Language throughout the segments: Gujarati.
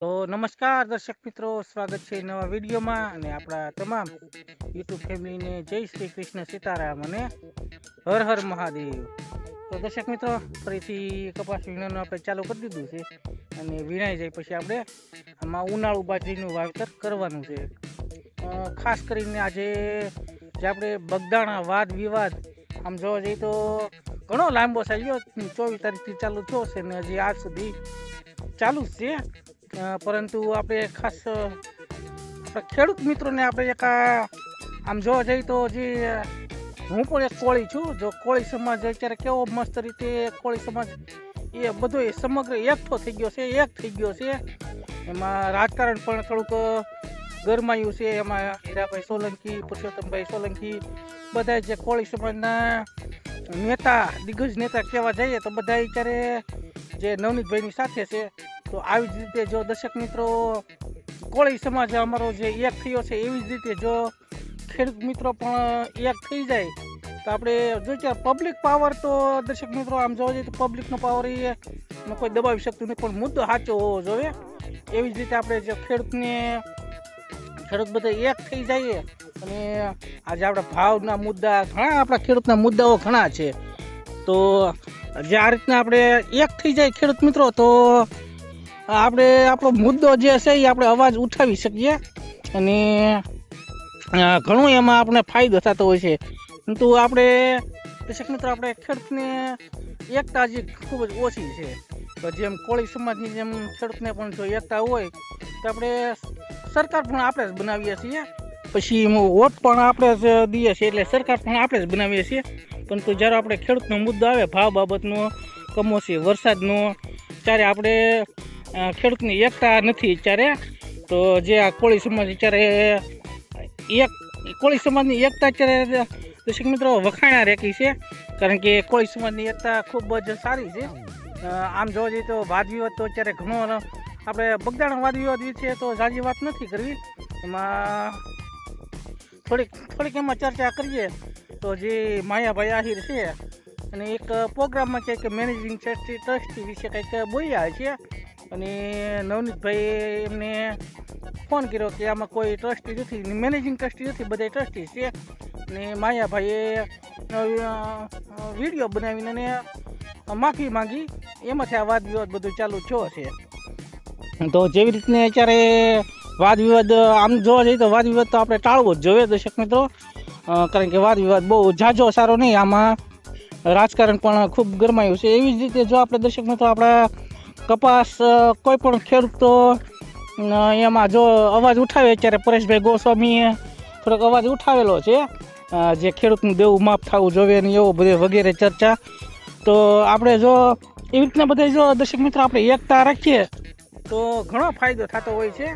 તો નમસ્કાર દર્શક મિત્રો, સ્વાગત છે નવા વિડીયોમાં અને આપણા તમામ યુટ્યુબ ફેમિલીને જય શ્રી કૃષ્ણ સીતારામ અને હર હર મહાદેવ. તો દર્શક મિત્રો, ફરીથી કપાસ વીણવાનું આપણે ચાલુ કરી દીધું છે અને વીણાઈ જાય પછી આપણે આમાં ઉનાળુ બાજરીનું વાવેતર કરવાનું છે. ખાસ કરીને આજે જે આપણે બગદાણા વાદ વિવાદ આમ જોવા જઈએ તો ઘણો લાંબો ચાલ્યો. 24 તારીખથી ચાલુ થયો છે ને હજી આજ સુધી ચાલુ જ છે. પરંતુ આપણે ખાસ આપણા ખેડૂત મિત્રોને આપણે એક આમ જોવા જઈએ તો જે હું પણ એક કોળી છું. જો કોળી સમાજ અત્યારે કેવો મસ્ત રીતે કોળી સમાજ એ બધો એ સમગ્ર એકઠો થઈ ગયો છે, એક થઈ ગયો છે. એમાં રાજકારણ પણ થોડુંક ગરમાયું છે. એમાં હીરાભાઈ સોલંકી, પુરુષોત્તમભાઈ સોલંકી બધા જે કોળી સમાજના નેતા, દિગ્ગજ નેતા કહેવા જઈએ તો બધા અત્યારે જે નવનીતભાઈની સાથે છે. તો આવી જ રીતે જો દર્શક મિત્રો કોળી સમાજ અમારો જે એક થયો છે એવી જ રીતે જો ખેડૂત મિત્રો પણ એક થઈ જાય તો આપણે જો કે પબ્લિક પાવર તો દર્શક મિત્રો આમ જોવા જઈએ તો પબ્લિકનો પાવર એ કોઈ દબાવી શકતું નહીં, પણ મુદ્દો સાચો હોવો જોઈએ. એવી જ રીતે આપણે જે ખેડૂત બધા એક થઈ જઈએ અને આજે આપણા ભાવના મુદ્દા ઘણા, આપણા ખેડૂતના મુદ્દાઓ ઘણા છે. તો જે આ રીતના આપણે એક થઈ જાય ખેડૂત મિત્રો તો આપણે આપણો મુદ્દો જે છે એ આપણે અવાજ ઉઠાવી શકીએ અને ઘણું એમાં આપણે ફાયદો થતો હોય છે. પરંતુ આપણે દર્શક મિત્રો આપણે ખેડૂતને એકતા હજી ખૂબ જ ઓછી છે. તો જેમ કોળી સમાજની જેમ ખેડૂતને પણ જો એકતા હોય તો આપણે સરકાર પણ આપણે જ બનાવીએ છીએ, પછી વોટ પણ આપણે જ દઈએ છીએ, એટલે સરકાર પણ આપણે જ બનાવીએ છીએ. પરંતુ જ્યારે આપણે ખેડૂતનો મુદ્દો આવે ભાવ બાબતનો, કમોસમી વરસાદનો, ત્યારે આપણે ખેડૂતની એકતા નથી ત્યારે. તો જે આ કોળી સમાજ અત્યારે એક કોળી સમાજની એકતા અત્યારે દર્શક મિત્રો વખાણા રેકી છે, કારણ કે કોળી સમાજની એકતા ખૂબ જ સારી છે. આમ જોવા જઈએ તો વાદ વિવાદ તો અત્યારે ઘણો, આપણે બગદાણા વાદ વિવાદ વિશે તો ઝાઝી વાત નથી કરવી. એમાં થોડીક એમાં ચર્ચા કરીએ તો જે માયાભાઈ આહિર છે અને એક પ્રોગ્રામમાં છે કે મેનેજિંગ ટ્રસ્ટી વિશે કંઈક બોલ્યા છે અને નવનીતભાઈ એમને ફોન કર્યો કે આમાં કોઈ ટ્રસ્ટી નથી, મેનેજિંગ ટ્રસ્ટી નથી, બધા ટ્રસ્ટી છે. અને માયાભાઈએ વિડીયો બનાવીને અને માફી માંગી, એમાંથી આ વાદ વિવાદ બધું ચાલુ થયો છે. તો જેવી રીતને અત્યારે વાદ વિવાદ આમ જોવા જઈએ તો વાદ વિવાદ તો આપણે ટાળવો જ જોઈએ દર્શક મિત્રો, કારણ કે વાદ વિવાદ બહુ ઝાઝો સારો નહીં, આમાં રાજકારણ પણ ખૂબ ગરમાયું છે. એવી જ રીતે જો આપણે દર્શક મિત્રો આપણા કપાસ કોઈ પણ ખેડૂતો એમાં જો અવાજ ઉઠાવે, અત્યારે પરેશભાઈ ગોસ્વામીએ થોડોક અવાજ ઉઠાવેલો છે જે ખેડૂતનું દેવું માફ થવું જોઈએ ને એવો બધે વગેરે ચર્ચા. તો આપણે જો એવી રીતના બધા જો દર્શક મિત્રો આપણે એકતા રાખીએ તો ઘણો ફાયદો થતો હોય છે.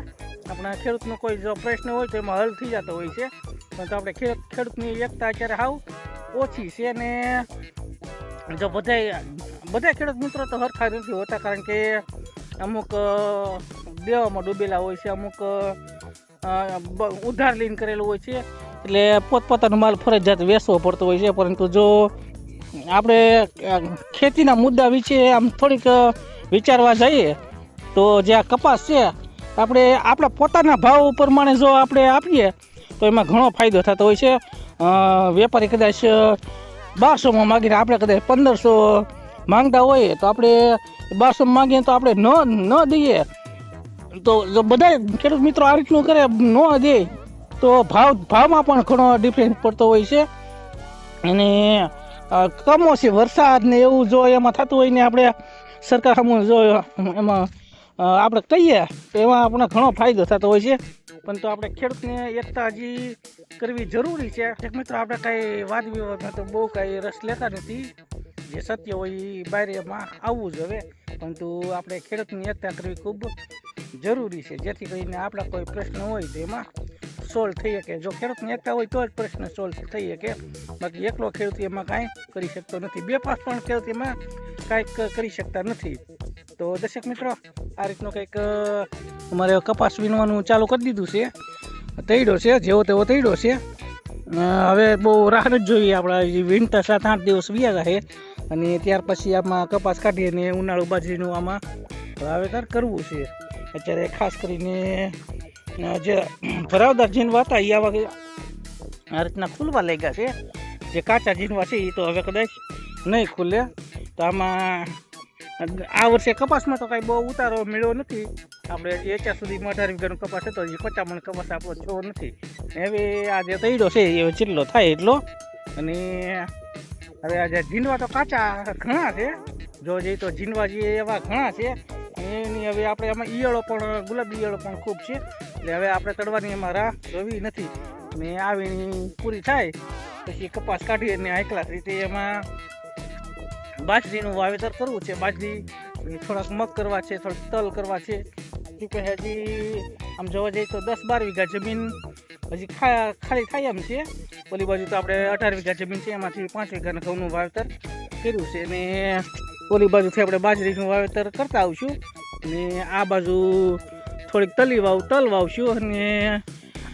આપણા ખેડૂતનો કોઈ જો પ્રશ્ન હોય તો એમાં હલ થઈ જતો હોય છે. પરંતુ આપણે ખેડૂતની એકતા અત્યારે હાવ ઓછી છે ને જો બધા ખેડૂત મિત્રો તો સરખા નથી હોતા, કારણ કે અમુક દેવામાં ડૂબેલા હોય છે, અમુક ઉધાર લઈને કરેલું હોય છે, એટલે પોતપોતાનો માલ ફરજિયાત વેચવો પડતો હોય છે. પરંતુ જો આપણે ખેતીના મુદ્દા વિશે આમ થોડીક વિચારવા જઈએ તો જે આ કપાસ છે આપણે આપણા પોતાના ભાવ પ્રમાણે જો આપણે આપીએ તો એમાં ઘણો ફાયદો થતો હોય છે. વેપારી કદાચ 1200માં માગીને આપણે કદાચ 1500 માંગતા હોઈએ તો આપણે 1200 માગીએ તો આપણે ન દઈએ તો જો બધા ખેડૂત મિત્રો આ રીતનું કરે, ન દે તો ભાવમાં પણ ઘણો ડિફરન્સ પડતો હોય છે. અને કમોસમી વરસાદ ને એવું જો એમાં થતું હોય ને આપણે સરકાર સામે જો એમાં આપણે કહીએ તો એમાં આપણને ઘણો ફાયદો થતો હોય છે. પરંતુ આપણે ખેડૂતને એકતા હજી કરવી જરૂરી છે. એક મિત્રો આપણે કાંઈ વાદ વિવાદમાં તો બહુ કાંઈ રસ લેતા નથી, જે સત્ય હોય એ બહારમાં આવવું જોઈએ. પરંતુ આપણે ખેડૂતની એકતા કરવી ખૂબ જરૂરી છે, જેથી કરીને આપણા કોઈ પ્રશ્ન હોય તો એમાં સોલ્વ થઈ શકે. જો ખેડૂતની એકતા હોય તો જ પ્રશ્ન સોલ્વ થઈ શકે, બાકી એકલો ખેડૂત એમાં કાંઈ કરી શકતો નથી, 2-5 પણ ખેડૂત એમાં કાંઈક કરી શકતા નથી. તો દર્શક મિત્રો આ રીતનું કંઈક અમારે કપાસ વીણવાનું ચાલુ કરી દીધું છે, તૈડો છે, જેવો તેવો તૈડો છે. હવે બહુ રાહ નથી જોઈએ, આપણા વીણતા 7-8 દિવસ વ્યા છે અને ત્યાર પછી આમાં કપાસ કાઢીને ઉનાળુ બાજરીનું આમાં વાવેતર કરવું છે. અત્યારે ખાસ કરીને જે ભરાવદાર જીનવા હતા એ આવા આ રીતના ખુલવા લાગ્યા છે. જે કાચા જીનવા છે એ તો હવે કદાચ નહીં ખુલે. તો આમાં આ વર્ષે કપાસમાં તો કાંઈ બહુ ઉતારો મળ્યો નથી. આપણે અત્યાર સુધીમાં 18 વીઘાનો કપાસ હતો, હજી 50 મણ કપાસ આપણો થયો નથી. હવે આ જે તૈડો છે એ જેટલો થાય એટલો. અને હવે આ જે જીનવા તો કાચા ઘણા છે, જો જઈએ તો જીનવા જે એવા ઘણા છે. એની હવે આપણે આમાં ઈયળો પણ, ગુલાબી ઈયળો પણ ખૂબ છે. એટલે હવે આપણે તળવાની એમાં રાહ જોવી નથી. ને આવી પૂરી થાય પછી કપાસ કાઢી અને આકલા રીતે એમાં બાજરીનું વાવેતર કરવું છે. બાજરી, થોડાક મગ કરવા છે, થોડાક તલ કરવા છે. હજી આમ જોવા જઈએ તો 10-12 વીઘા જમીન હજી ખાલી થાય એમ છે. ઓલી બાજુ તો આપણે 18 વીઘા જમીન છે, એમાંથી 5 વીઘાના ઘઉંનું વાવેતર કર્યું છે. અને ઓલી બાજુથી આપણે બાજરીનું વાવેતર કરતા આવશું. અને આ બાજુ થોડીક તલ વાવશું. અને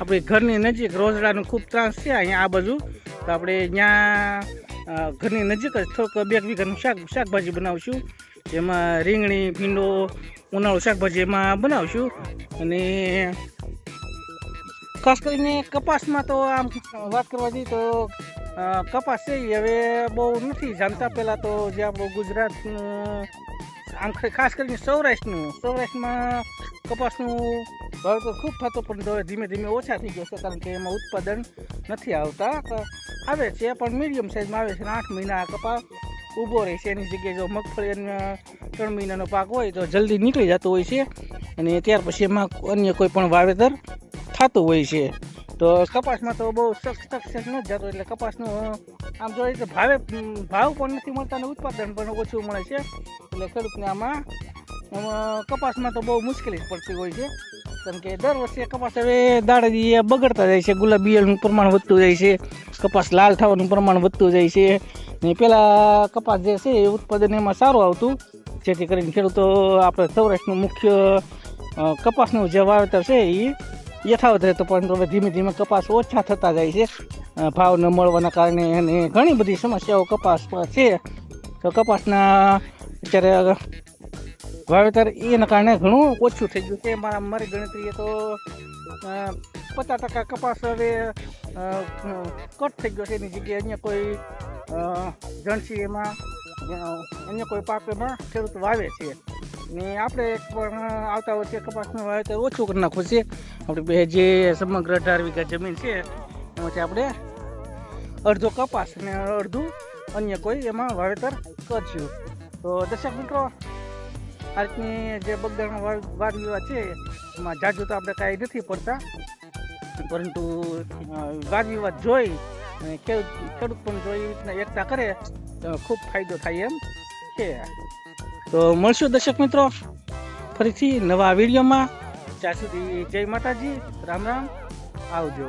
આપણી ઘરની નજીક રોજડાનો ખૂબ ત્રાસ છે અહીંયા આ બાજુ, તો આપણે ત્યાં ઘરની નજીક જ થોડુંક 2 વીઘાનું શાકભાજી બનાવશું. જેમાં રીંગણી, ભીંડો, ઉનાળુ શાકભાજી એમાં બનાવશું. અને ખાસ કરીને કપાસમાં તો આમ વાત કરવા જઈએ તો કપાસ છે એ હવે બહુ નથી જાણતા. પહેલાં તો જે આપણું ગુજરાતનું, આમ ખાસ કરીને સૌરાષ્ટ્રમાં કપાસનું વાવેતર ખૂબ થતો, પણ હવે ધીમે ધીમે ઓછા થઈ ગયો છે. કારણ કે એમાં ઉત્પાદન નથી આવતા. આવે છે પણ મીડિયમ સાઇઝમાં આવે છે. 8 મહિના કપાસ ઊભો રહે છે. એની જગ્યાએ જો મગફળી 3 મહિનાનો પાક હોય તો જલ્દી નીકળી જતો હોય છે. અને ત્યાર પછી એમાં અન્ય કોઈ પણ વાવેતર થતું હોય છે. તો કપાસમાં તો બહુ સક્સેસ નથી જતો. એટલે કપાસનું આમ જોઈએ તો ભાવ પણ નથી મળતા અને ઉત્પાદન પણ ઓછું મળે છે. એટલે ખેડૂતને આમાં કપાસમાં તો બહુ મુશ્કેલી પડતી હોય છે. કારણ કે દર વર્ષે કપાસ હવે દાડે બગડતા જાય છે. ગુલાબી ઈયળનું પ્રમાણ વધતું જાય છે, કપાસ લાલ થવાનું પ્રમાણ વધતું જાય છે. ને પહેલાં કપાસ જે છે એ ઉત્પાદન એમાં સારું આવતું, જેથી કરીને ખેડૂતો આપણે સૌરાષ્ટ્રનું મુખ્ય કપાસનું જે વાવેતર છે એ યથાવત રહેતો. પરંતુ હવે ધીમે ધીમે કપાસ ઓછા થતા જાય છે ભાવ ન મળવાના કારણે. અને ઘણી બધી સમસ્યાઓ કપાસ છે. તો કપાસના અત્યારે વાવેતર એના કારણે ઘણું ઓછું થઈ ગયું છે. મારી ગણતરીએ તો 50% કપાસ હવે કટ થઈ ગયો છે. એની જગ્યાએ અન્ય કોઈ જણસી એમાં અન્ય કોઈ પાક એમાં ખેડૂત વાવે છે. ને આપણે પણ આવતા વર્ષે કપાસનું વાવેતર ઓછું કરી નાખવું છે. આપણે જે સમગ્ર 18 વીઘા જમીન છે એમાંથી આપણે અડધો કપાસ અને અડધું અન્ય કોઈ એમાં વાવેતર કરશું. તો દર્શક મિત્રો, આ રીતની જે બગદાનો વાદ વિવાદ છે એમાં જાજુ તો આપણે કાંઈ નથી પડતા, પરંતુ વાદ વિવાદ જોઈ અને ખેડૂત પણ જોઈ રીતના એકતા કરે તો ખૂબ ફાયદો થાય એમ છે. તો મળશું દર્શક મિત્રો ફરીથી નવા વિડીયોમાં. ત્યાં સુધી જય માતાજી, રામ રામ, આવજો.